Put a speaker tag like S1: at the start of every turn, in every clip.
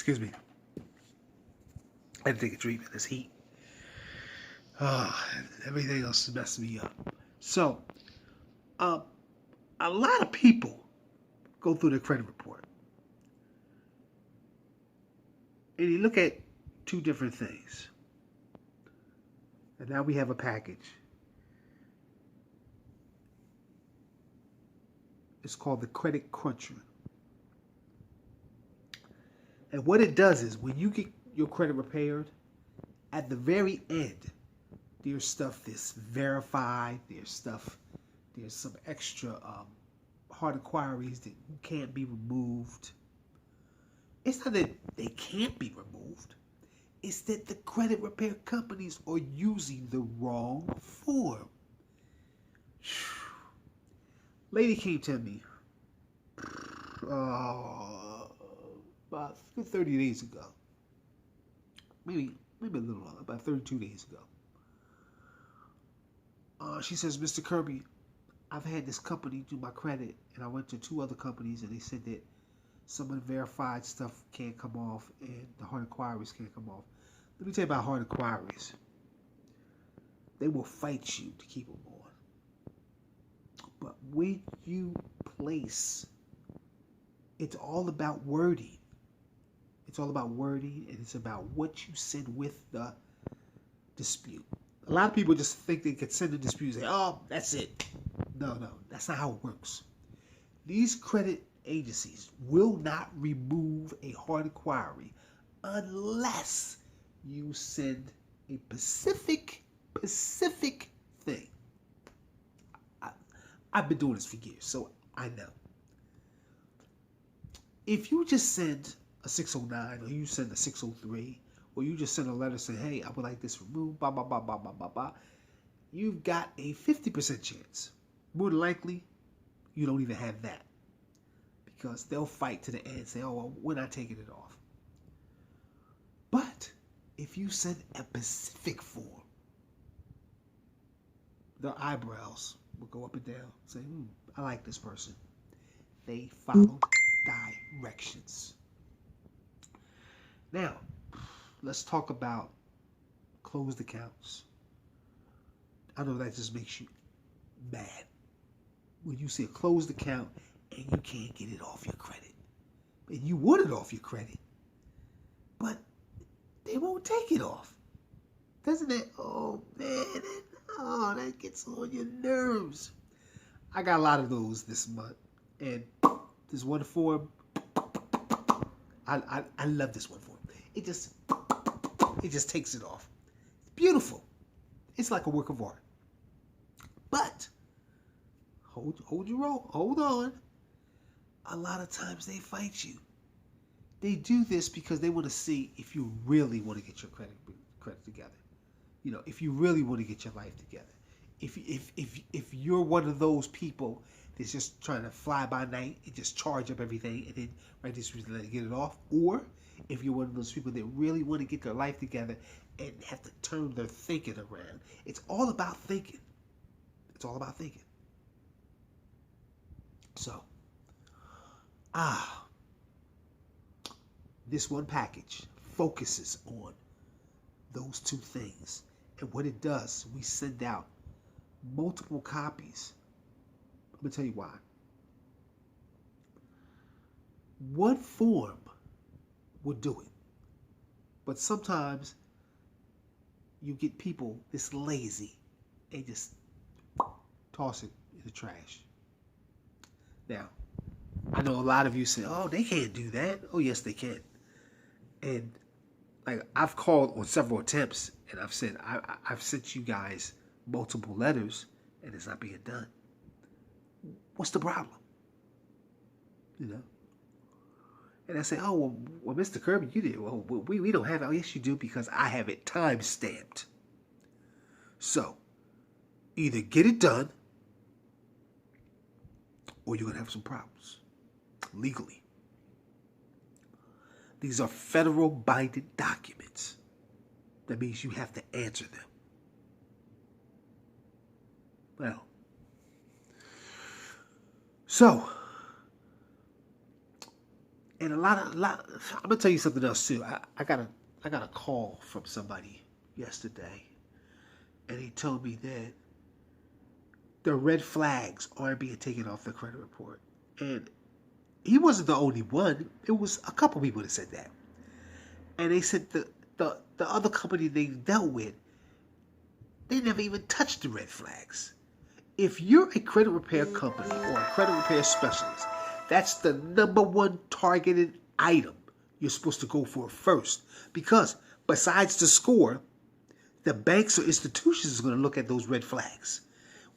S1: Excuse me. I had to take a treatment. This heat. Everything else is messing me up. So, a lot of people go through their credit report. And you look at two different things. And now we have a package. It's called the Credit Cruncher. And what it does is when you get your credit repaired, at the very end, there's stuff that's verified, there's some extra hard inquiries that can't be removed. It's not that they can't be removed. It's that the credit repair companies are using the wrong form. Lady came to me about 30 days ago. Maybe a little longer, about 32 days ago. She says, Mr. Kirby, I've had this company do my credit, and I went to 2 other companies, and they said that some of the verified stuff can't come off, and the hard inquiries can't come off. Let me tell you about hard inquiries. They will fight you to keep them on. But when you place, it's all about wording. It's all about wording, and it's about what you send with the dispute. A lot of people just think they can send a dispute and say, oh, that's it. No, that's not how it works. These credit agencies will not remove a hard inquiry unless you send a specific thing. I've been doing this for years, so I know. If you just send a 609 or you send a 603 or you just send a letter saying, hey, I would like this removed, blah, blah, blah, blah, blah, blah, blah, you've got a 50% chance. More than likely, you don't even have that because they'll fight to the end and say, oh, well, we're not taking it off. But if you send a specific form, their eyebrows will go up and down, say, I like this person. They follow directions. Now, let's talk about closed accounts. I know that just makes you mad when you see a closed account and you can't get it off your credit. And you want it off your credit, but they won't take it off. Doesn't it? Oh, man. Oh, that gets on your nerves. I got a lot of those this month. And this one form, I love this one form. It just takes it off. It's beautiful. It's like a work of art. But hold your roll. Hold on. A lot of times they fight you. They do this because they want to see if you really want to get your credit together. You know, if you really want to get your life together. If you're one of those people that's just trying to fly by night and just charge up everything and then right this reason let it get it off, or if you're one of those people that really want to get their life together and have to turn their thinking around. It's all about thinking. It's all about thinking. So, this one package focuses on those two things. And what it does, we send out multiple copies. I'm going to tell you why. One form will do it. But sometimes you get people that's lazy and just toss it in the trash. Now, I know a lot of you say, oh, they can't do that. Oh, yes, they can. And like I've called on several attempts and I've said, I've sent you guys multiple letters and it's not being done. What's the problem? You know? And I say, oh, well, Mr. Kirby, you did. Well, we don't have it. Oh, yes, you do, because I have it time-stamped. So, either get it done or you're going to have some problems legally. These are federal binding documents. That means you have to answer them. Well, so, And I'm gonna tell you something else too. I got a call from somebody yesterday, and he told me that the red flags aren't being taken off the credit report. And he wasn't the only one. It was a couple people that said that. And they said the other company they dealt with, they never even touched the red flags. If you're a credit repair company or a credit repair specialist, that's the number one targeted item you're supposed to go for first. Because besides the score, the banks or institutions are going to look at those red flags.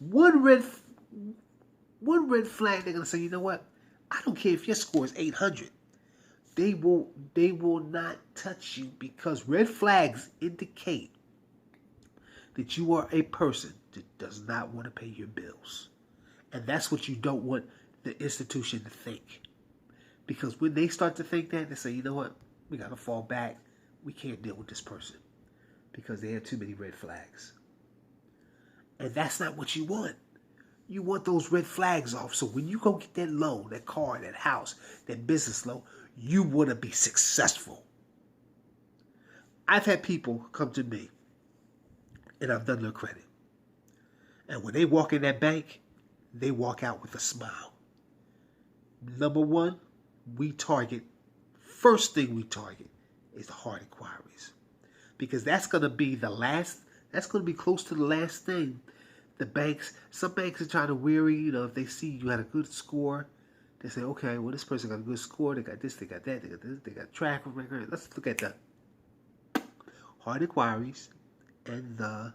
S1: One red flag, they're going to say, you know what? I don't care if your score is 800. They will not touch you, because red flags indicate that you are a person that does not want to pay your bills. And that's what you don't want the institution to think. Because when they start to think that, they say, you know what? We got to fall back. We can't deal with this person because they have too many red flags. And that's not what you want. You want those red flags off. So when you go get that loan, that car, that house, that business loan, you want to be successful. I've had people come to me and I've done their credit. And when they walk in that bank, they walk out with a smile. Number one, first thing we target is the hard inquiries. Because that's going to be that's going to be close to the last thing. Some banks are trying to weary, if they see you had a good score, they say, okay, well, this person got a good score, they got this, they got that, they got this, they got track record. Let's look at the hard inquiries and the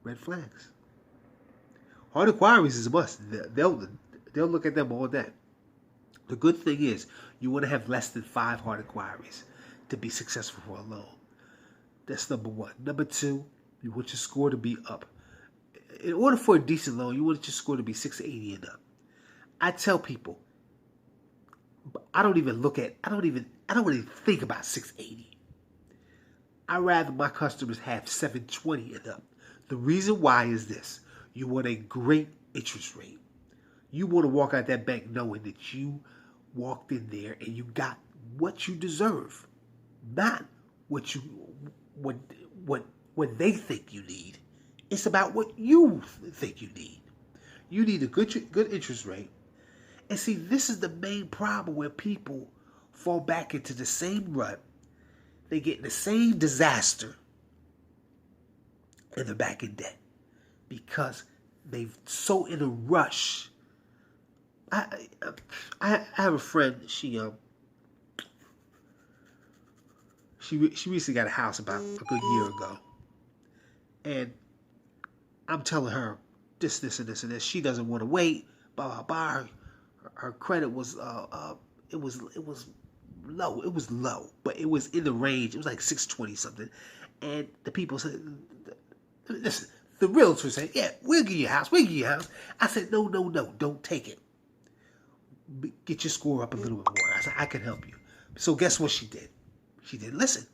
S1: red flags. Hard inquiries is a must. They'll look at them all day. The good thing is you want to have less than 5 hard inquiries to be successful for a loan. That's number one. Number two, you want your score to be up. In order for a decent loan, you want your score to be 680 and up. I tell people, I don't even think about 680. I'd rather my customers have 720 and up. The reason why is this. You want a great interest rate. You want to walk out that bank knowing that you walked in there and you got what you deserve, not what they think you need. It's about what you think you need. You need a good interest rate. And see, this is the main problem where people fall back into the same rut. They get in the same disaster and they're back in debt because they've so in a rush. I have a friend. She recently got a house about a good year ago, and I'm telling her this, and this. She doesn't want to wait. Blah blah blah. Her credit was it was low. It was low, but it was in the range. It was like 620 something, and the people said, "Listen." The realtor said, "Yeah, we'll give you a house. We'll give you a house." I said, "No, don't take it. Get your score up a little bit more." I said, "I can help you." So guess what she did? She didn't listen.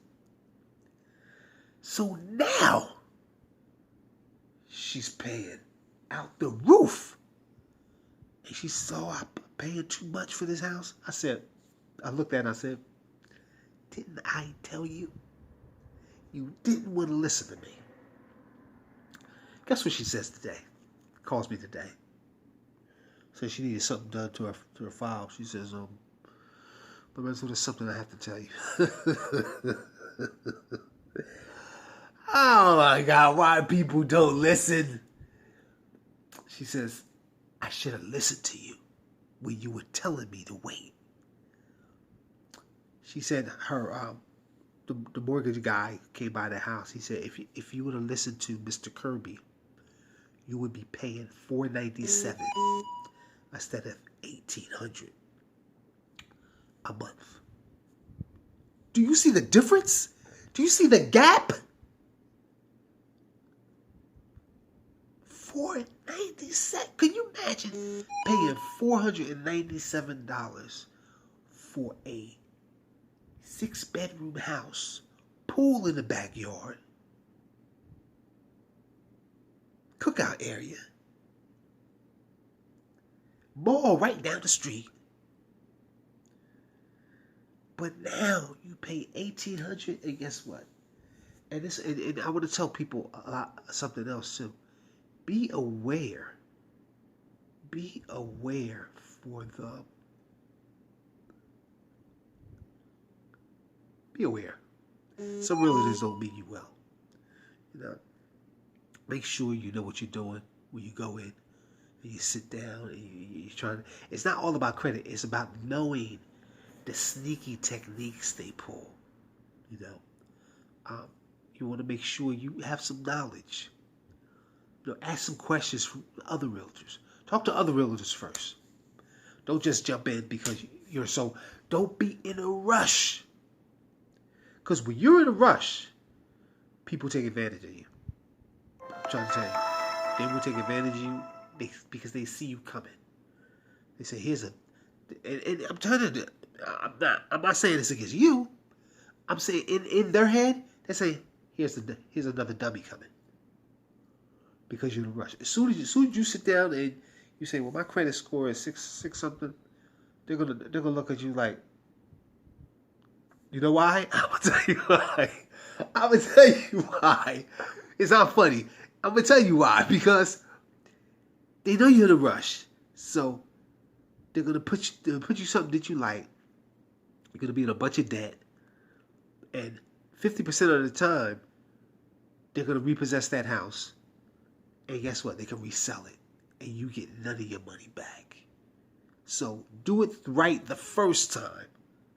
S1: So now she's paying out the roof. And she saw I'm paying too much for this house. I looked at her and I said, "Didn't I tell you? You didn't want to listen to me." Guess what she says today? Calls me today. Says she needed something done to her file. She says, Lorenzo, there's something I have to tell you. Oh my God, why people don't listen? She says, I should have listened to you when you were telling me to wait. She said her the mortgage guy came by the house. He said, if you would have listened to Mr. Kirby, you would be paying $497 instead of $1,800 a month. Do you see the difference? Do you see the gap? $497. Can you imagine paying $497 for a 6-bedroom house, pool in the backyard, cookout area, mall right down the street, But now you pay $1,800, and guess what? And I want to tell people something else too. Be aware. Be aware for the. Be aware. Some realtors don't mean you well. You know, make sure you know what you're doing when you go in and you sit down and you're trying to. It's not all about credit. It's about knowing the sneaky techniques they pull. You know, you want to make sure you have some knowledge. You know, ask some questions from other realtors. Talk to other realtors first. Don't just jump in because you're so. Don't be in a rush. Because when you're in a rush, people take advantage of you. I'm trying to tell you. They will take advantage of you because they see you coming. They say, here's a... And I'm trying to... I'm not saying this against you. I'm saying in their head, they say, here's another dummy coming. Because you're in a rush. As soon as you sit down and you say, well, my credit score is six something, they're gonna look at you like, you know why? I'm gonna tell you why. I'm gonna tell you why. It's not funny. I'm gonna tell you why. Because they know you're in a rush. So they're gonna put you something that you like. You're gonna be in a bunch of debt. And 50% of the time, they're gonna repossess that house. And guess what? They can resell it. And you get none of your money back. So do it right the first time.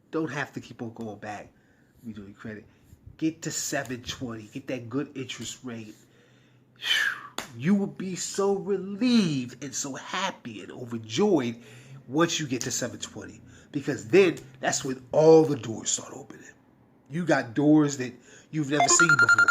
S1: Don't have to keep on going back redoing credit. Get to 720. Get that good interest rate. You will be so relieved and so happy and overjoyed once you get to 720. Because then that's when all the doors start opening. You got doors that you've never seen before.